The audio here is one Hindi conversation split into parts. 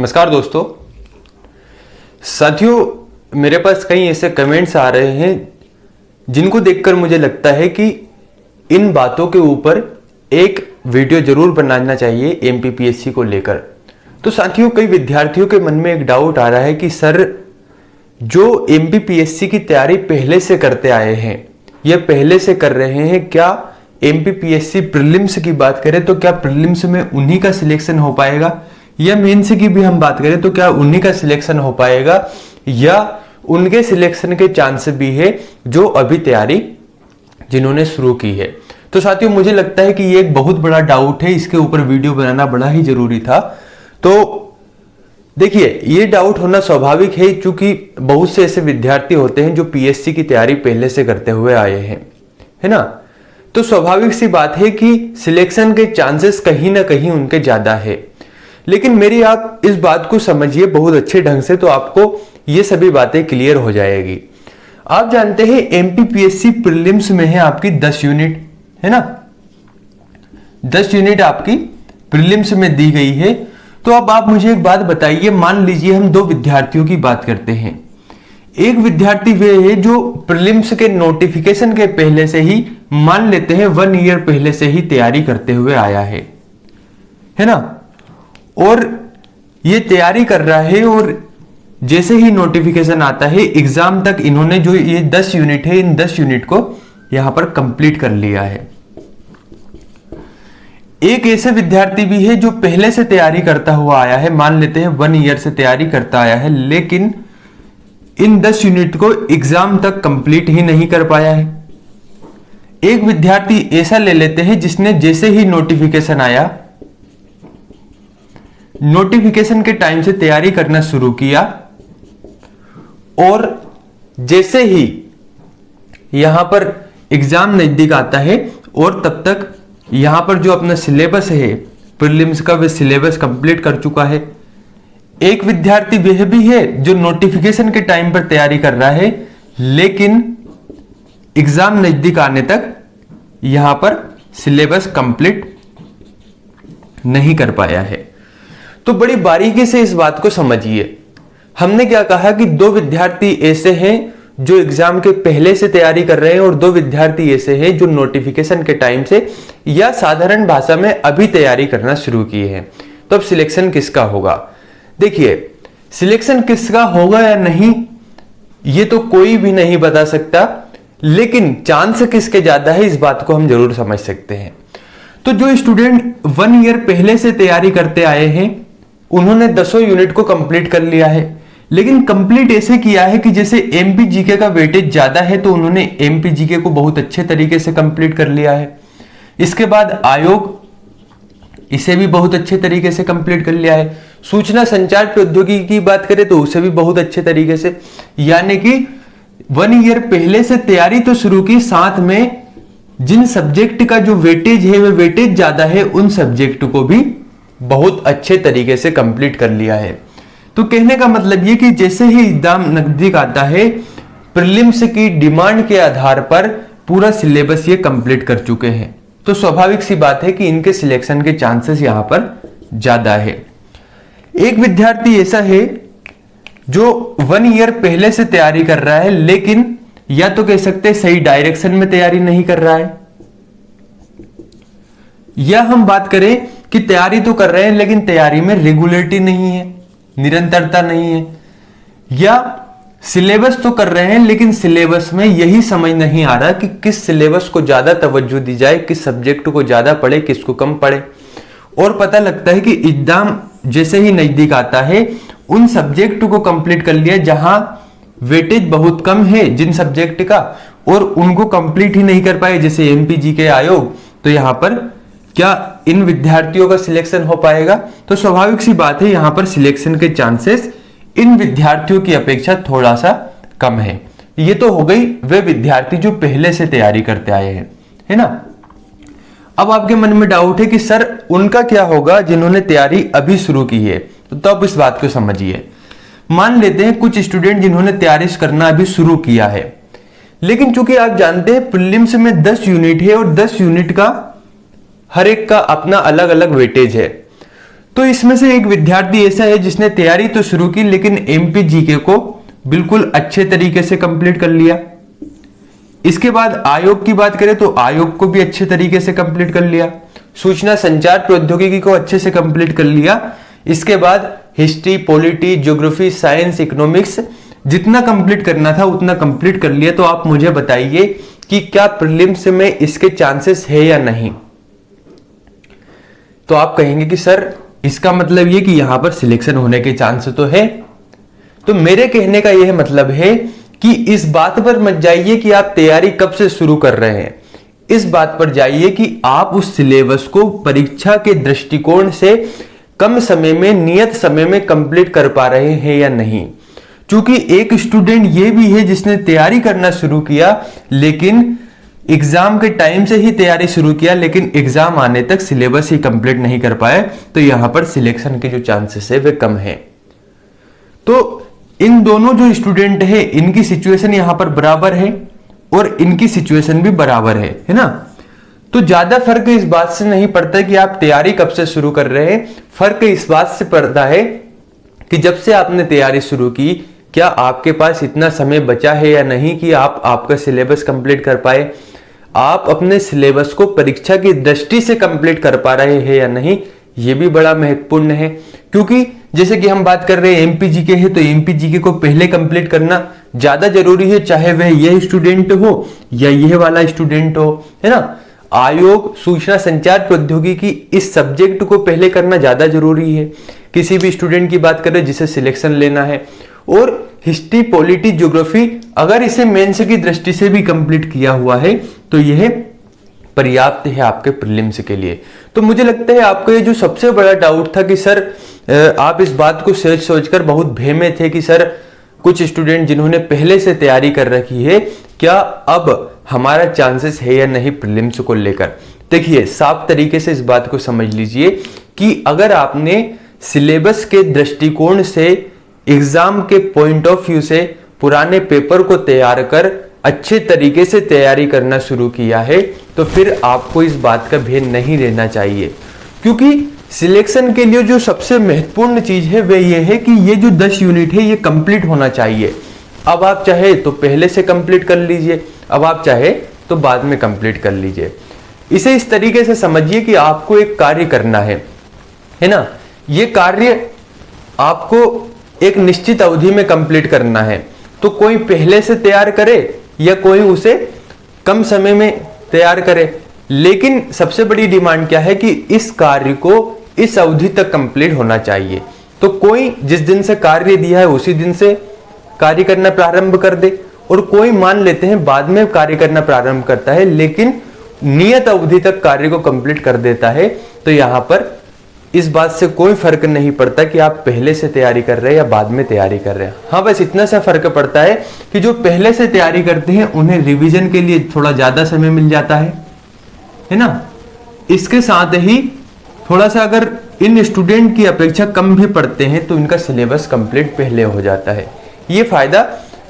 नमस्कार दोस्तों। साथियों, मेरे पास कई ऐसे कमेंट्स आ रहे हैं जिनको देखकर मुझे लगता है कि इन बातों के ऊपर एक वीडियो जरूर बनाना चाहिए एमपीपीएससी को लेकर। तो साथियों, कई विद्यार्थियों के मन में एक डाउट आ रहा है कि सर, जो एमपीपीएससी की तैयारी पहले से करते आए हैं या पहले से कर रहे हैं, क्या एमपीपीएससी प्रीलिम्स की बात करें तो क्या प्रीलिम्स में उन्हीं का सिलेक्शन हो पाएगा, या मेंस की भी हम बात करें तो क्या उन्हीं का सिलेक्शन हो पाएगा, या उनके सिलेक्शन के चांस भी है जो अभी तैयारी जिन्होंने शुरू की है। तो साथियों, मुझे लगता है कि ये एक बहुत बड़ा डाउट है, इसके ऊपर वीडियो बनाना बड़ा ही जरूरी था। तो देखिए, ये डाउट होना स्वाभाविक है क्योंकि बहुत से ऐसे विद्यार्थी होते हैं जो पीएससी की तैयारी पहले से करते हुए आए हैं, है ना। तो स्वाभाविक सी बात है कि सिलेक्शन के चांसेस कहीं ना कहीं उनके ज्यादा है। लेकिन मेरी आप इस बात को समझिए बहुत अच्छे ढंग से, तो आपको ये सभी बातें क्लियर हो जाएगी। आप जानते हैं एमपीपीएससी प्रीलिम्स में है आपकी 10 यूनिट, है ना। 10 यूनिट आपकी प्रीलिम्स में दी गई है। तो अब आप मुझे एक बात बताइए, मान लीजिए हम दो विद्यार्थियों की बात करते हैं। एक विद्यार्थी वे है जो प्रीलिम्स के नोटिफिकेशन के पहले से ही, मान लेते हैं 1 ईयर पहले से ही तैयारी करते हुए आया है ना, और ये तैयारी कर रहा है और जैसे ही नोटिफिकेशन आता है एग्जाम तक इन्होंने जो ये 10 यूनिट है, इन 10 यूनिट को यहां पर कंप्लीट कर लिया है। एक ऐसे विद्यार्थी भी है जो पहले से तैयारी करता हुआ आया है, मान लेते हैं 1 ईयर से तैयारी करता आया है, लेकिन इन 10 यूनिट को एग्जाम तक कंप्लीट ही नहीं कर पाया है। एक विद्यार्थी ऐसा ले लेते हैं जिसने जैसे ही नोटिफिकेशन आया, नोटिफिकेशन के टाइम से तैयारी करना शुरू किया, और जैसे ही यहां पर एग्जाम नजदीक आता है और तब तक यहां पर जो अपना सिलेबस है प्रीलिम्स का, वह सिलेबस कंप्लीट कर चुका है। एक विद्यार्थी वह भी है जो नोटिफिकेशन के टाइम पर तैयारी कर रहा है, लेकिन एग्जाम नजदीक आने तक यहां पर सिलेबस कंप्लीट नहीं कर पाया है। तो बड़ी बारीकी से इस बात को समझिए। हमने क्या कहा कि दो विद्यार्थी ऐसे हैं जो एग्जाम के पहले से तैयारी कर रहे हैं, और दो विद्यार्थी ऐसे हैं जो नोटिफिकेशन के टाइम से या साधारण भाषा में अभी तैयारी करना शुरू किए हैं। तो अब सिलेक्शन किसका होगा? देखिए, सिलेक्शन किसका होगा या नहीं ये तो कोई भी नहीं बता सकता, लेकिन चांस किसके ज्यादा है इस बात को हम जरूर समझ सकते हैं। तो जो स्टूडेंट 1 ईयर पहले से तैयारी करते आए हैं उन्होंने 10 यूनिट को कंप्लीट कर लिया है, लेकिन कंप्लीट ऐसे किया है कि जैसे एमपी जीके का वेटेज ज्यादा है तो उन्होंने एमपी जीके को बहुत अच्छे तरीके से कंप्लीट कर लिया है। इसके बाद आयोग, इसे भी बहुत अच्छे तरीके से कंप्लीट कर लिया है। सूचना संचार प्रौद्योगिकी की बात करें तो उसे भी बहुत अच्छे तरीके से, यानी कि 1 ईयर पहले से तैयारी तो शुरू की, साथ में जिन सब्जेक्ट का जो वेटेज है वह वेटेज ज्यादा है उन सब्जेक्ट को भी बहुत अच्छे तरीके से कंप्लीट कर लिया है। तो कहने का मतलब ये कि जैसे ही एग्जाम नजदीक आता है, प्रीलिम्स की डिमांड के आधार पर पूरा सिलेबस ये कंप्लीट कर चुके हैं। तो स्वाभाविक सी बात है कि इनके सिलेक्शन के चांसेस यहां पर ज्यादा है। एक विद्यार्थी ऐसा है जो 1 ईयर पहले से तैयारी कर रहा है, लेकिन या तो कह सकते हैं सही डायरेक्शन में तैयारी नहीं कर रहा है, या हम बात करें कि तैयारी तो कर रहे हैं लेकिन तैयारी में रेगुलरिटी नहीं है, निरंतरता नहीं है, या सिलेबस तो कर रहे हैं लेकिन सिलेबस में यही समझ नहीं आ रहा कि किस सिलेबस को ज्यादा तवज्जो दी जाए, किस सब्जेक्ट को ज्यादा पढ़े, किसको कम पढ़े। और पता लगता है कि एग्जाम जैसे ही नजदीक आता है उन सब्जेक्ट को कंप्लीट कर लिया जहां वेटेज बहुत कम है जिन सब्जेक्ट का, और उनको कंप्लीट ही नहीं कर पाए, जैसे एमपीजी के आयोग। तो यहां पर क्या इन विद्यार्थियों का सिलेक्शन हो पाएगा? तो स्वाभाविक सी बात है यहां पर सिलेक्शन के चांसेस इन विद्यार्थियों की अपेक्षा थोड़ा सा कम है। ये तो हो गई वे विद्यार्थी जो पहले से तैयारी करते आए हैं, है ना। अब आपके मन में डाउट है कि सर उनका क्या होगा जिन्होंने तैयारी अभी शुरू की है। तो अब इस बात को समझिए। मान लेते हैं कुछ स्टूडेंट जिन्होंने तैयारी करना अभी शुरू किया है, लेकिन चूंकि आप जानते हैं प्रीलिम्स में 10 यूनिट है और 10 यूनिट का हर एक का अपना अलग अलग वेटेज है। तो इसमें से एक विद्यार्थी ऐसा है जिसने तैयारी तो शुरू की लेकिन एमपी जीके को बिल्कुल अच्छे तरीके से कंप्लीट कर लिया। इसके बाद आयोग की बात करें तो आयोग को भी अच्छे तरीके से कंप्लीट कर लिया। सूचना संचार प्रौद्योगिकी को अच्छे से कंप्लीट कर लिया। इसके बाद history, polity, geography, science, economics जितना कंप्लीट करना था उतना कंप्लीट कर लिया। तो आप मुझे बताइए कि क्या प्रीलिम्स में इसके चांसेस है या नहीं। तो आप कहेंगे कि सर इसका मतलब ये कि यहां पर सिलेक्शन होने के चांस तो है। तो मेरे कहने का यह मतलब है कि इस बात पर मत जाइए कि आप तैयारी कब से शुरू कर रहे हैं। इस बात पर जाइए कि आप उस सिलेबस को परीक्षा के दृष्टिकोण से कम समय में, नियत समय में कंप्लीट कर पा रहे हैं या नहीं। क्योंकि एक स्टूडेंट ये भी है जिसने तैयारी करना शुरू किया लेकिन एग्जाम के टाइम से ही तैयारी शुरू किया लेकिन एग्जाम आने तक सिलेबस ही कंप्लीट नहीं कर पाए। तो यहां पर सिलेक्शन के जो चांसेस है वे कम है। तो इन दोनों जो स्टूडेंट है इनकी सिचुएशन यहां पर बराबर है और इनकी सिचुएशन भी बराबर है ना। तो ज्यादा फर्क इस बात से नहीं पड़ता कि आप तैयारी कब से शुरू कर रहे हैं। फर्क इस बात से पड़ता है कि जब से आपने तैयारी शुरू की क्या आपके पास इतना समय बचा है या नहीं कि आप आपका सिलेबस कंप्लीट कर पाए। आप अपने सिलेबस को परीक्षा की दृष्टि से कंप्लीट कर पा रहे हैं या नहीं, यह भी बड़ा महत्वपूर्ण है। क्योंकि जैसे कि हम बात कर रहे हैं एमपी जीके है तो एमपी जीके को पहले कंप्लीट करना ज्यादा जरूरी है, चाहे वह यह स्टूडेंट हो या यह वाला स्टूडेंट हो, है ना। आयोग, सूचना संचार प्रौद्योगिकी इस सब्जेक्ट को पहले करना ज्यादा जरूरी है किसी भी स्टूडेंट की बात करें जिसे सिलेक्शन लेना है। और हिस्ट्री, पॉलिटी, ज्योग्राफी अगर इसे मेंस की दृष्टि से भी कंप्लीट किया हुआ है तो यह पर्याप्त है आपके प्रीलिम्स के लिए। तो मुझे लगता है आपका ये जो सबसे बड़ा डाउट था कि सर आप इस बात को सोच सोचकर बहुत भय में थे कि सर कुछ स्टूडेंट जिन्होंने पहले से तैयारी कर रखी है क्या अब हमारा चांसेस है या नहीं प्रीलिम्स को लेकर। देखिए साफ तरीके से इस बात को समझ लीजिए कि अगर आपने सिलेबस के दृष्टिकोण से, एग्जाम के पॉइंट ऑफ व्यू से पुराने पेपर को तैयार कर अच्छे तरीके से तैयारी करना शुरू किया है तो फिर आपको इस बात का भय नहीं रहना चाहिए। क्योंकि सिलेक्शन के लिए जो सबसे महत्वपूर्ण चीज है वह यह है कि ये जो 10 यूनिट है ये कंप्लीट होना चाहिए। अब आप चाहे तो पहले से कंप्लीट कर लीजिए, अब आप चाहे तो बाद में कंप्लीट कर लीजिए। इसे इस तरीके से समझिए कि आपको एक कार्य करना है ना। ये कार्य आपको एक निश्चित अवधि में कंप्लीट करना है। तो कोई पहले से तैयार करे या कोई उसे कम समय में तैयार करे, लेकिन सबसे बड़ी डिमांड क्या है कि इस कार्य को इस अवधि तक कंप्लीट होना चाहिए। तो कोई जिस दिन से कार्य दिया है उसी दिन से कार्य करना प्रारंभ कर दे और कोई मान लेते हैं बाद में कार्य करना प्रारंभ करता है लेकिन नियत अवधि तक कार्य को कंप्लीट कर देता है। तो यहां पर इस बात से कोई फर्क नहीं पड़ता कि आप पहले से तैयारी कर रहे हैं या बाद में तैयारी कर रहे हैं। हाँ बस इतना सा फर्क पड़ता है कि जो पहले से तैयारी करते हैं उन्हें रिवीजन के लिए थोड़ा ज्यादा समय मिल जाता है ना। इसके साथ ही थोड़ा सा अगर इन स्टूडेंट की अपेक्षा कम भी पढ़ते हैं तो इनका सिलेबस कंप्लीट पहले हो जाता है। ये फायदा,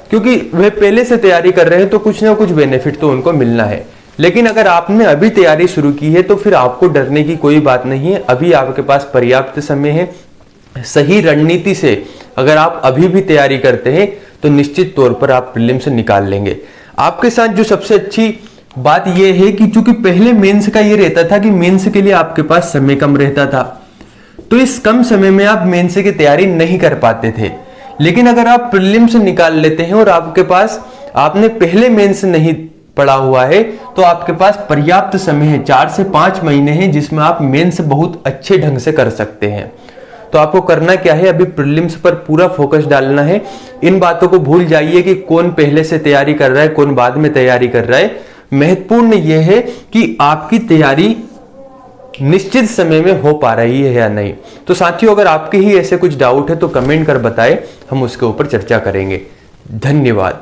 क्योंकि वह पहले से तैयारी कर रहे हैं तो कुछ ना कुछ बेनिफिट तो उनको मिलना है। लेकिन अगर आपने अभी तैयारी शुरू की है तो फिर आपको डरने की कोई बात नहीं है। अभी आपके पास पर्याप्त समय है। सही रणनीति से अगर आप अभी भी तैयारी करते हैं तो निश्चित तौर पर आप प्रीलिम्स निकाल लेंगे। आपके साथ जो सबसे अच्छी बात यह है कि चूंकि पहले मेंस का ये रहता था कि मेंस के लिए आपके पास समय कम रहता था तो इस कम समय में आप मेंस की तैयारी नहीं कर पाते थे। लेकिन अगर आप प्रीलिम्स निकाल लेते हैं और आपके पास आपने पहले मेंस नहीं पड़ा हुआ है तो आपके पास पर्याप्त समय है, 4 से 5 महीने हैं जिसमें आप मेंस बहुत अच्छे ढंग से कर सकते हैं। तो आपको करना क्या है, अभी प्रीलिम्स पर पूरा फोकस डालना है। इन बातों को भूल जाइए कि कौन पहले से तैयारी कर रहा है, कौन बाद में तैयारी कर रहा है। महत्वपूर्ण यह है कि आपकी तैयारी निश्चित समय में हो पा रही है या नहीं। तो साथियों अगर आपके ही ऐसे कुछ डाउट है तो कमेंट कर बताएं, हम उसके ऊपर चर्चा करेंगे। धन्यवाद।